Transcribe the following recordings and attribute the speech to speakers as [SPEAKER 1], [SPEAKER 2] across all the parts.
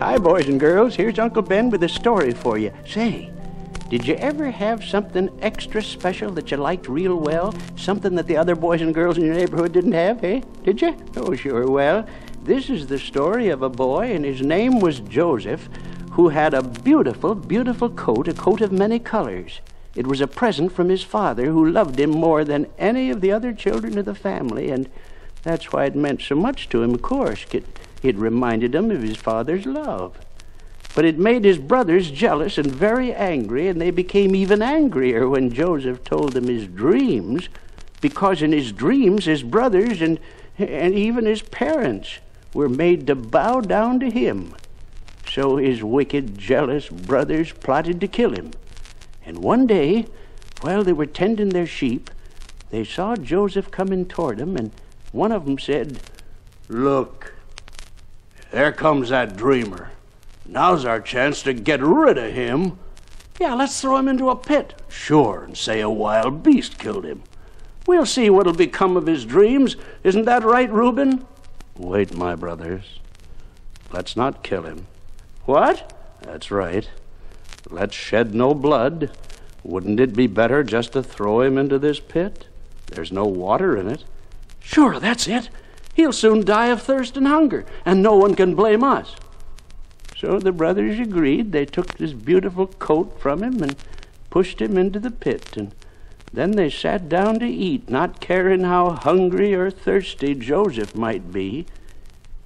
[SPEAKER 1] Hi, boys and girls. Here's Uncle Ben with a story for you. Say, did you ever have something extra special that you liked real well? Something that the other boys and girls in your neighborhood didn't have, eh? Did you? Oh, sure. Well, this is the story of a boy, and his name was Joseph, who had a beautiful, beautiful coat, a coat of many colors. It was a present from his father, who loved him more than any of the other children of the family, and that's why it meant so much to him, of course. It reminded him of his father's love. But it made his brothers jealous and very angry, and they became even angrier when Joseph told them his dreams, because in his dreams his brothers and even his parents were made to bow down to him. So his wicked, jealous brothers plotted to kill him. And one day, while they were tending their sheep, they saw Joseph coming toward them, and one of them said,
[SPEAKER 2] "Look, there comes that dreamer. Now's our chance to get rid of him. Yeah, let's throw him into a pit. Sure, and say a wild beast killed him. We'll see what'll become of his dreams. Isn't that right, Reuben?"
[SPEAKER 3] "Wait, my brothers. Let's not kill him."
[SPEAKER 2] "What?"
[SPEAKER 3] "That's right. Let's shed no blood. Wouldn't it be better just to throw him into this pit? There's no water in it."
[SPEAKER 2] "Sure, that's it. He'll soon die of thirst and hunger, and no one can blame us."
[SPEAKER 1] So the brothers agreed. They took his beautiful coat from him and pushed him into the pit, and then they sat down to eat, not caring how hungry or thirsty Joseph might be.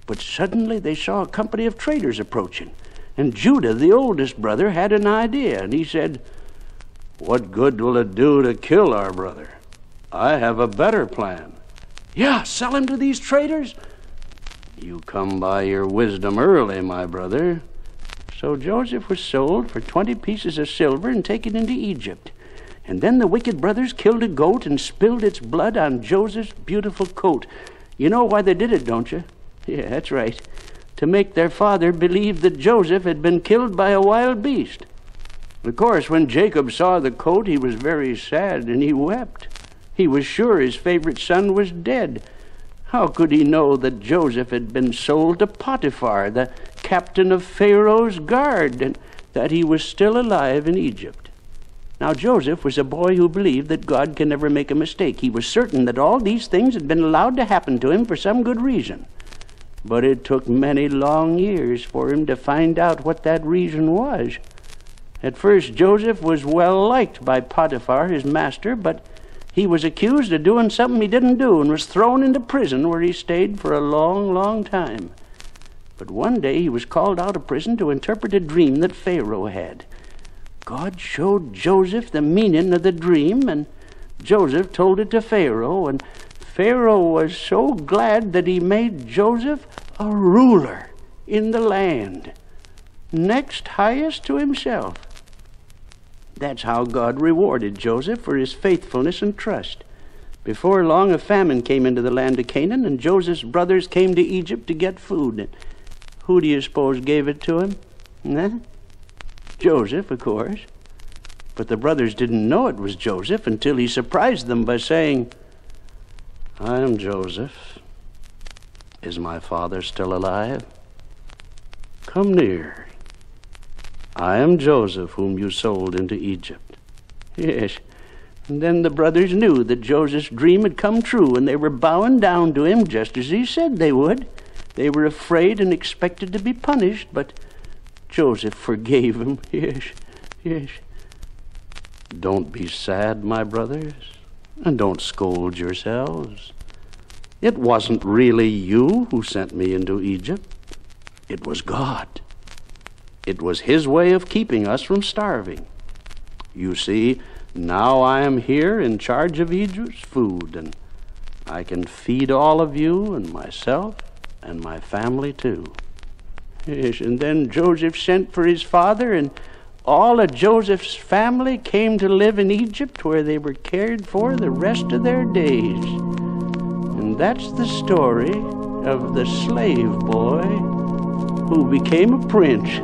[SPEAKER 1] But suddenly they saw a company of traders approaching, and Judah, the oldest brother, had an idea, and he said,
[SPEAKER 3] "What good will it do to kill our brother? I have a better plan."
[SPEAKER 2] "Yeah, sell him to these traders?"
[SPEAKER 3] "You come by your wisdom early, my brother."
[SPEAKER 1] So Joseph was sold for 20 pieces of silver and taken into Egypt. And then the wicked brothers killed a goat and spilled its blood on Joseph's beautiful coat. You know why they did it, don't you? Yeah, that's right. To make their father believe that Joseph had been killed by a wild beast. Of course, when Jacob saw the coat, he was very sad and he wept. He was sure his favorite son was dead. How could he know that Joseph had been sold to Potiphar, the captain of Pharaoh's guard, and that he was still alive in Egypt? Now Joseph was a boy who believed that God can never make a mistake. He was certain that all these things had been allowed to happen to him for some good reason. But it took many long years for him to find out what that reason was. At first, Joseph was well liked by Potiphar, his master, but he was accused of doing something he didn't do and was thrown into prison, where he stayed for a long, long time. But one day he was called out of prison to interpret a dream that Pharaoh had. God showed Joseph the meaning of the dream, and Joseph told it to Pharaoh, and Pharaoh was so glad that he made Joseph a ruler in the land, next highest to himself. That's how God rewarded Joseph for his faithfulness and trust. Before long, a famine came into the land of Canaan, and Joseph's brothers came to Egypt to get food. And who do you suppose gave it to him? Joseph, of course. But the brothers didn't know it was Joseph until he surprised them by saying,
[SPEAKER 3] "I am Joseph. Is my father still alive? Come near. I am Joseph, whom you sold into Egypt."
[SPEAKER 1] Yes. And then the brothers knew that Joseph's dream had come true, and they were bowing down to him just as he said they would. They were afraid and expected to be punished, but Joseph forgave them. Yes, yes.
[SPEAKER 3] Don't be sad, my brothers, and don't scold yourselves. It wasn't really you who sent me into Egypt. It was God. It was His way of keeping us from starving. You see, now I am here in charge of Egypt's food, and I can feed all of you and myself and my family too. Yes, and then Joseph sent for his father, and all of Joseph's family came to live in Egypt, where they were cared for the rest of their days. And that's the story of the slave boy who became a prince.